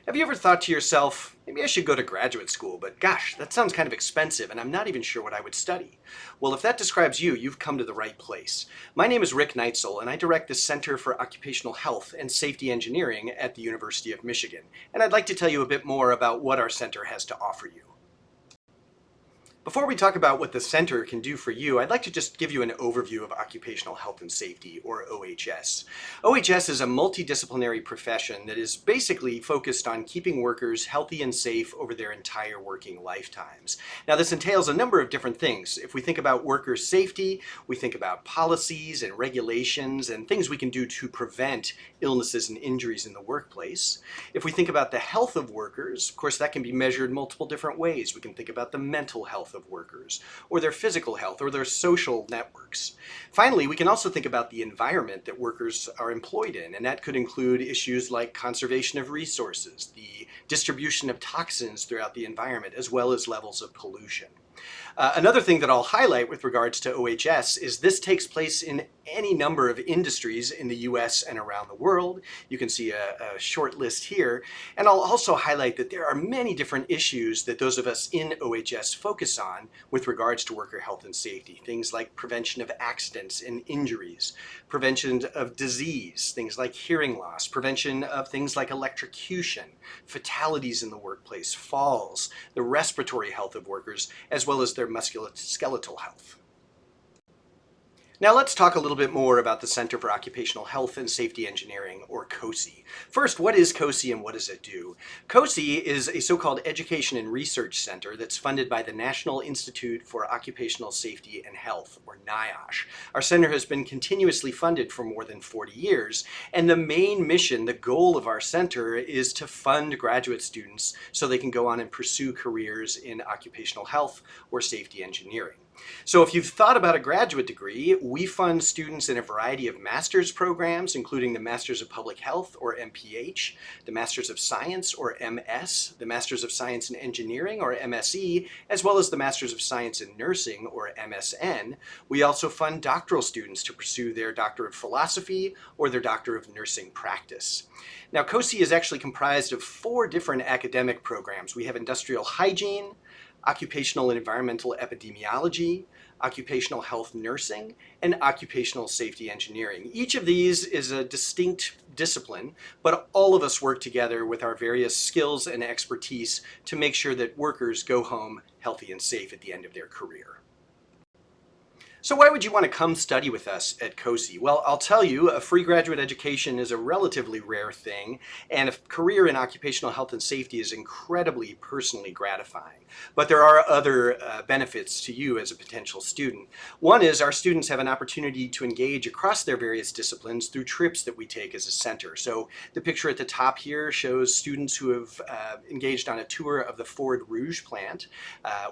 Have you ever thought to yourself, maybe I should go to graduate school, but gosh, that sounds kind of expensive and I'm not even sure what I would study? Well, if that describes you, you've come to the right place. My name is Rick Neitzel and I direct the Center for Occupational Health and Safety Engineering at the University of Michigan. And I'd like to tell you a bit more about what our center has to offer you. Before we talk about what the center can do for you, I'd like to just give you an overview of occupational health and safety, or OHS. OHS is a multidisciplinary profession that is basically focused on keeping workers healthy and safe over their entire working lifetimes. Now, this entails a number of different things. If we think about worker safety, we think about policies and regulations and things we can do to prevent illnesses and injuries in the workplace. If we think about the health of workers, of course, that can be measured multiple different ways. We can think about the mental health of workers, or their physical health, or their social networks. Finally, we can also think about the environment that workers are employed in, and that could include issues like conservation of resources, the distribution of toxins throughout the environment, as well as levels of pollution. Another thing that I'll highlight with regards to OHS is this takes place in any number of industries in the US and around the world. You can see a short list here. And I'll also highlight that there are many different issues that those of us in OHS focus on with regards to worker health and safety. Things like prevention of accidents and injuries, prevention of disease, things like hearing loss, prevention of things like electrocution, fatalities in the workplace, falls, the respiratory health of workers, as well as their musculoskeletal health. Now let's talk a little bit more about the Center for Occupational Health and Safety Engineering, or COHSE. First, what is COHSE and what does it do? COHSE is a so-called education and research center that's funded by the National Institute for Occupational Safety and Health, or NIOSH. Our center has been continuously funded for more than 40 years, and the main mission, the goal of our center, is to fund graduate students so they can go on and pursue careers in occupational health or safety engineering. So if you've thought about a graduate degree, we fund students in a variety of master's programs, including the Masters of Public Health, or MPH, the Masters of Science, or MS, the Masters of Science in Engineering, or MSE, as well as the Masters of Science in Nursing, or MSN. We also fund doctoral students to pursue their Doctor of Philosophy or their Doctor of Nursing Practice. Now, COHSE is actually comprised of 4 different academic programs. We have Industrial Hygiene, Occupational Environmental Epidemiology, Occupational Health Nursing, and Occupational Safety Engineering. Each of these is a distinct discipline, but all of us work together with our various skills and expertise to make sure that workers go home healthy and safe at the end of their career. So why would you want to come study with us at COHSE? Well, I'll tell you, a free graduate education is a relatively rare thing, and a career in occupational health and safety is incredibly personally gratifying. But there are other benefits to you as a potential student. One is our students have an opportunity to engage across their various disciplines through trips that we take as a center. So the picture at the top here shows students who have engaged on a tour of the Ford Rouge plant,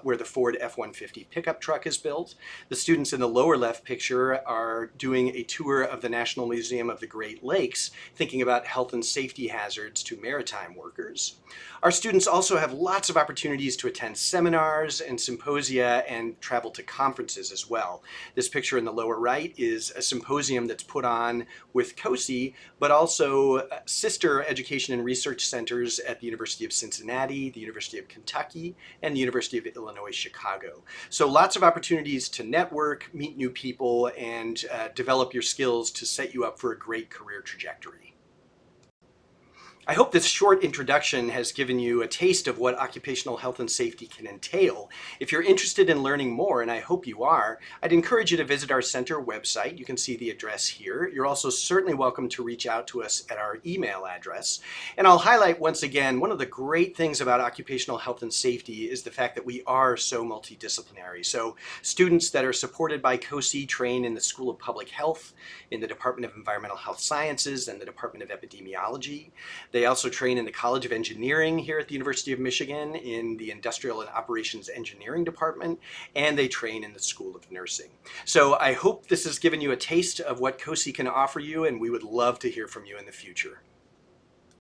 where the Ford F-150 pickup truck is built. The students in the lower left picture are doing a tour of the National Museum of the Great Lakes, thinking about health and safety hazards to maritime workers. Our students also have lots of opportunities to attend seminars and symposia and travel to conferences as well. This picture in the lower right is a symposium that's put on with COHSE, but also sister education and research centers at the University of Cincinnati, the University of Kentucky, and the University of Illinois, Chicago. So lots of opportunities to network, meet new people, and develop your skills to set you up for a great career trajectory. I hope this short introduction has given you a taste of what occupational health and safety can entail. If you're interested in learning more, and I hope you are, I'd encourage you to visit our center website. You can see the address here. You're also certainly welcome to reach out to us at our email address. And I'll highlight once again, one of the great things about occupational health and safety is the fact that we are so multidisciplinary. So students that are supported by COHSE train in the School of Public Health, in the Department of Environmental Health Sciences, and the Department of Epidemiology. They also train in the College of Engineering here at the University of Michigan in the Industrial and Operations Engineering Department, and they train in the School of Nursing. So I hope this has given you a taste of what COHSE can offer you, and we would love to hear from you in the future.